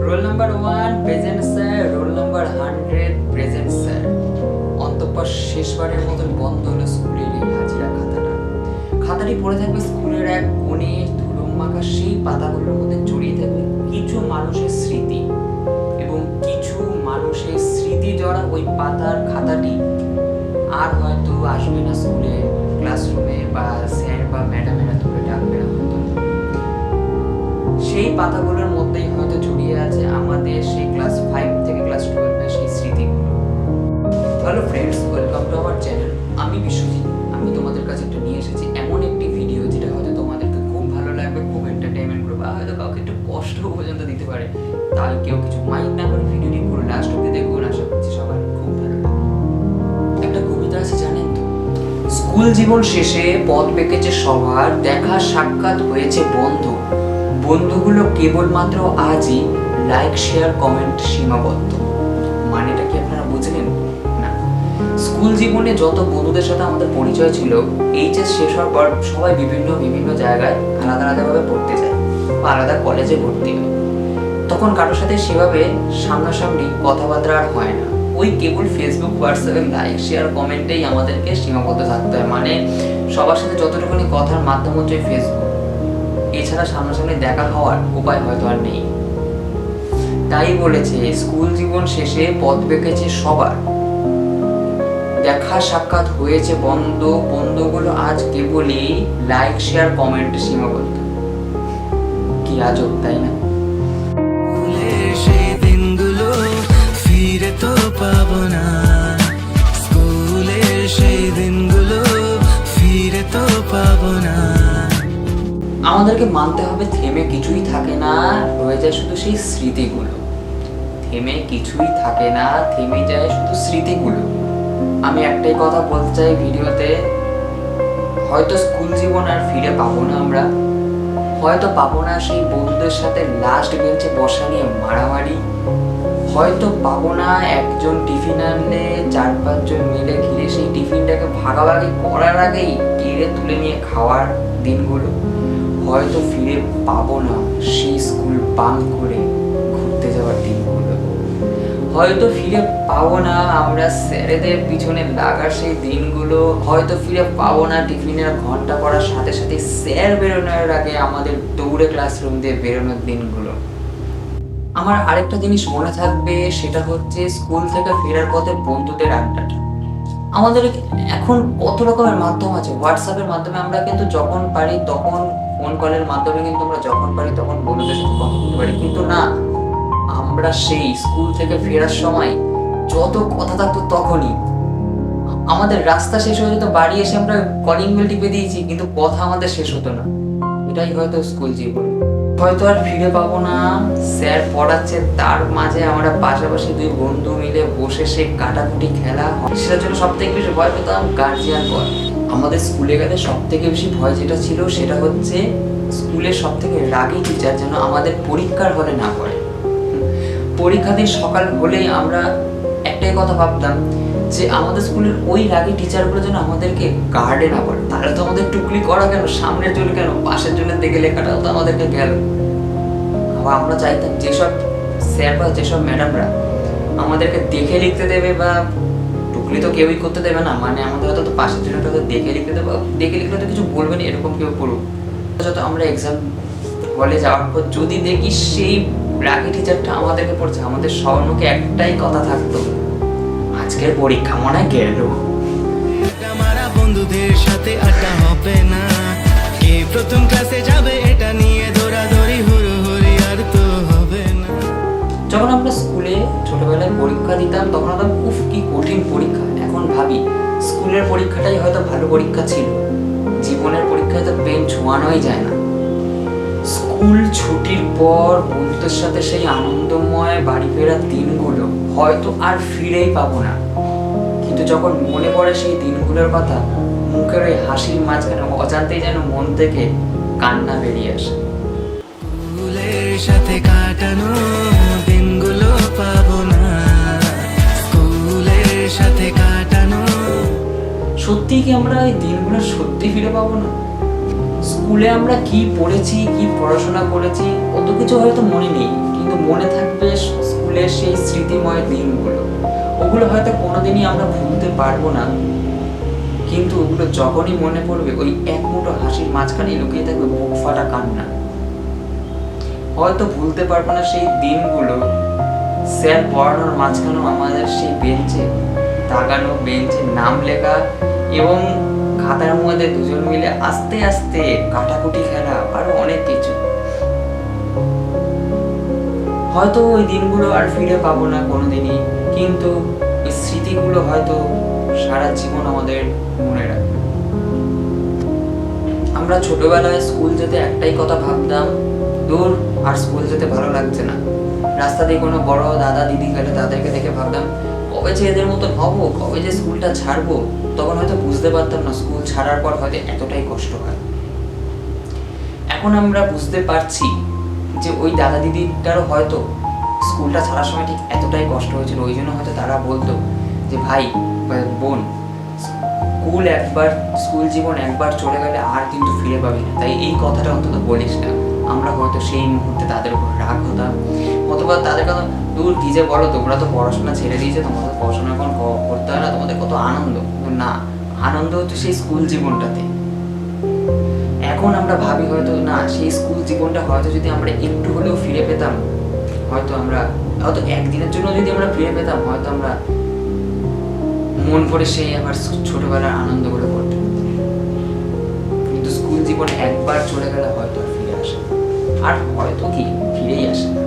Role number 1 present sir, roll number 100 present sir. অন্তঃপর শেষবারের মতন বন্ধ হলো স্কুলের এই হাজিরা খাতাটা। খাতাটি পড়ে থাকবে স্কুলের এক কোণে, ধুলো মাখা সেই পাতাগুলোর মধ্যে জড়িয়ে থাকবে কিছু মানুষের স্মৃতি, এবং কিছু মানুষের স্মৃতি জড়া ওই পাতার খাতাটি আর হয়তো আসবে না স্কুলে ক্লাসরুমে, বা স্যার বা ম্যাডামেরা ধরে ডাকবে না হয়তো। সেই পাতাগুলোর মধ্যেই হয়তো জড়িয়ে আছে আমাদের সেই ক্লাস 5 থেকে ক্লাস 12 এর সেই স্মৃতিগুলো। Hello friends, welcome to our channel. আমি বিশ্বজিৎ। আমি তোমাদের কাছে একটা নিয়ে এসেছি এমন একটি ভিডিও যেটা হয়তো তোমাদেরকে খুব ভালো লাগবে, খুব এন্টারটেইনমেন্ট করবে, বা হয়তো কাউকে একটু কষ্ট পর্যন্ত দিতে পারে। তাই কেউ কিছু মাইন্ড না করে ভিডিওটি পুরো লাস্ট অবধি দেখুন। আশা করছি সবার খুব ভালো লাগবে। একটা কবিতা আছে জানেন তো, স্কুল জীবন শেষে পথ পেকেছে সবার, দেখা সাক্ষাৎ হয়েছে বন্ধু, বন্ধুগুলো কেবলমাত্র আজই লাইক শেয়ার কমেন্ট সীমাবদ্ধ। মানেটা কি আপনারা বুঝলেন? না, স্কুল জীবনে যত বন্ধুদের সাথে আমাদের পরিচয় ছিল, এইচএস শেষ হওয়ার পর সবাই বিভিন্ন বিভিন্ন জায়গায় আলাদা আলাদাভাবে পড়তে যায় বা আলাদা কলেজে ভর্তি হয়। তখন কারোর সাথে সেভাবে সামনাসামনি কথাবার্তা আর হয় না। ওই কেবল ফেসবুক হোয়াটসঅ্যাপে লাইক শেয়ার কমেন্টেই আমাদেরকে সীমাবদ্ধ থাকতে হয়। মানে সবার সাথে যতটুকুনি কথার মাধ্যম হচ্ছে ফেসবুক, এছাড়া সামনাসামনি দেখা হওয়ার উপায় হয়তো আর নেই। তাই বলেছে স্কুল জীবন শেষে পথ পেকেছে সবার, দেখা সাক্ষাৎ হয়েছে বন্ধ, বন্ধুগুলো আজ কেবলই লাইক শেয়ার কমেন্ট সীমাবদ্ধ। কি আজব, তাই না? সেই দিনগুলো ফিরে তো পাবো না, স্কুলের সেই দিনগুলো ফিরে তো পাবো না। আমাদেরকে মানতে হবে থেমে কিছুই থাকে না, রয়ে যায় শুধু সেই স্মৃতিগুলো। থেমে কিছুই থাকে না, থেমে যায় শুধু স্মৃতিগুলো। আমি একটাই কথা বলতে চাই ভিডিওতে, হয়তো স্কুল জীবন আর ফিরে পাবো না আমরা, হয়তো পাবো না সেই বন্ধুদের সাথে লাস্ট বেঞ্চে বসা নিয়ে মারামারি, হয়তো পাবো না একজন টিফিন আনলে 4-5 জন মিলে ঘিরে সেই টিফিনটাকে ভাগাভাগি করার আগেই কেড়ে তুলে নিয়ে খাওয়ার দিনগুলো, হয়তো ফিরে পাবো না সেই স্কুল বাঙ্ক করে ঘুরতে যাওয়ার দিনগুলো, হয়তো ফিরে পাবো না আমরা স্যারেদের পিছনে লাগার সেই দিনগুলো, হয়তো ফিরে পাবো না টিফিনের ঘন্টা পড়ার সাথে সাথে স্যার বেরোনোর আগে আমাদের দৌড়ে ক্লাসরুম দিয়ে বেরোনোর দিনগুলো। আমার আরেকটা জিনিস মনে থাকবে, সেটা হচ্ছে স্কুল থেকে ফেরার পথে বন্ধুদের আড্ডাটা। আমাদের এখন কত রকমের মাধ্যম আছে, হোয়াটসঅ্যাপের মাধ্যমে আমরা কিন্তু যখন পারি তখন, ফোন কলের মাধ্যমে কিন্তু আমরা যখন পারি তখন বন্ধুদের সাথে কথা বলতে পারি। কিন্তু না, আমরা সেই স্কুল থেকে ফেরার সময় যত কথা থাকতো তখনই আমাদের রাস্তা শেষ হয়ে যেত, বাড়ি এসে আমরা কলিং বেল টিপে দিয়েছি কিন্তু কথা আমাদের শেষ হতো না। এটাই হয়তো স্কুল জীবন। হয়তো আর ফিরে পাবো না স্যার পড়াচ্ছে তার মাঝে আমরা পাশাপাশি 2 বন্ধু মিলে বসে সে কাটাকুটি খেলা। সেটার জন্য সব থেকে বেশি ভয় পেতাম গার্জিয়ান ভয়। আমাদের স্কুলে গেলে সব থেকে বেশি ভয় যেটা ছিল সেটা হচ্ছে স্কুলের সব থেকে রাগী টিচার যেন আমাদের পরীক্ষার হলে না পড়ে। পরীক্ষা দিন সকাল হলেই আমরা একটাই কথা ভাবতাম যে আমাদের স্কুলের ওই রাগী টিচারগুলো যেন আমাদেরকে গার্ডে না পড়ে। তাহলে তো আমাদের টুকলি করা কেন, সামনের জন্য কেন, পাশের জন্য দেখে লেখাটাও তো আমাদেরকে গেল। আবার আমরা চাইতাম যেসব স্যার বা যেসব ম্যাডামরা আমাদেরকে দেখে লিখতে দেবে, বা টুকলি তো কেউই করতে দেবে না, মানে আমাদের হয়তো পাশের জন্য দেখে লিখতে দেবে, দেখে লিখলে তো কিছু বলবে না এরকম কেউ করুক। যত আমরা এক্সাম হলে যাওয়ার পর যদি দেখি সেই রাগী টিচারটা আমাদেরকে পড়ছে, আমাদের সবার মুখে একটাই কথা থাকতো, আজকের পরীক্ষা মনে হয় গেল। আমার বন্ধুদের সাথে আড্ডা হবে না, কে প্রথম ক্লাসে যাবে এটা নিয়ে দৌড়াদৌড়ি হুড়োহুড়ি আর তো হবে না। যখন আমরা স্কুলে ছোটবেলায় পরীক্ষা দিতাম তখন আমরা উফ কি কঠিন পরীক্ষা। এখন ভাবি স্কুলের পরীক্ষাটাই হয়তো ভালো পরীক্ষা ছিল, জীবনের পরীক্ষায় তো পেন ছোঁয়ানোই যায় না। স্কুল ছুটির পর বন্ধুদের সাথে সেই আনন্দময় বাড়ি ফেরার দিনগুলো হয়তো আর ফিরেই পাবো না, কিন্তু যখন মনে পড়ে সেই দিনগুলোর কথা, মুখের ওই হাসির মাঝখানে অজান্তেই যেন মন থেকে কান্না বেরিয়ে আসে। স্কুলের সাথে কাটানো দিনগুলো পাবো না, স্কুলের সাথে কাটানো। সত্যি কি আমরা এই দিনগুলো সত্যি ফিরে পাবো না? স্কুলে আমরা কি পড়েছি, কি পড়াশোনা করেছি, কত কিছু হয়তো মনে নেই, কিন্তু মনে থাকবে স্কুলের সেই স্মৃতিময় দিনগুলো, ওগুলো হয়তো কোনোদিনই আমরা ভুলতে পারবো না, কিন্তু ওগুলো যখনই মনে পড়বে ওই এক মুঠো হাসির মাঝখানে লুকিয়ে থাকবে বুক ফাটা কান্না। হয়তো ভুলতে পারবো না সেই দিনগুলো, স্যার পড়ানোর মাঝখানেও আমাদের সেই বেঞ্চে দাগানো বেঞ্চে নাম লেখা এবং খাতার মধ্যে দুজন মিলে আস্তে আস্তে কাটাকুটি খেলা, আরো অনেক কিছু। হয়তো ওই দিনগুলো আর ফিরে পাবো না কোনোদিনই, কিন্তু ওই স্মৃতিগুলো হয়তো সারা জীবন আমাদের মনে রাখবে। আমরা ছোটবেলায় স্কুল যেতে একটাই কথা ভাবতাম, দূর আর স্কুল যেতে ভালো লাগছে না। রাস্তা দিয়ে কোনো বড় দাদা দিদি গেলে তাদেরকে দেখে ভাবতাম কবে যে এদের মতন হবো, কবে যে স্কুলটা ছাড়বো। তখন হয়তো বুঝতে পারতাম না স্কুল ছাড়ার পর হয়তো এতটাই কষ্ট হয়। এখন আমরা বুঝতে পারছি যে ওই দাদা দিদিটারও হয়তো স্কুলটা ছাড়ার সময় ঠিক এতটাই কষ্ট হয়েছিল, ওই জন্য হয়তো তারা বলতো যে ভাই বা বোন, স্কুল জীবন একবার চলে গেলে আর কিন্তু ফিরে পাবি না, তাই এই কথাটা অন্তত বলিস না। আমরা হয়তো সেই মুহূর্তে তাদের উপর রাগ হতাম, অথবা তাদের কথা দূর কি যে বলো, তোমরা তো পড়াশোনা ছেড়ে দিয়েছো, তোমাদের পড়াশোনা এখন করতে হয় না, তোমাদের কত আনন্দ। কিন্তু না, আনন্দ হতো সেই স্কুল জীবনটাতে। এখন আমরা ভাবি হয়তো না, সেই স্কুল জীবনটা হয়তো যদি আমরা একটু হলেও ফিরে পেতাম, হয়তো একদিনের জন্য যদি আমরা ফিরে পেতাম, হয়তো আমরা মন ভরে সেই আবার ছোটবেলার আনন্দগুলো করতে পারতাম। কিন্তু স্কুল জীবন একবার চলে গেলে হয়তো আর ফিরে আসে না, আর হয়তো কি ফিরেই আসে না।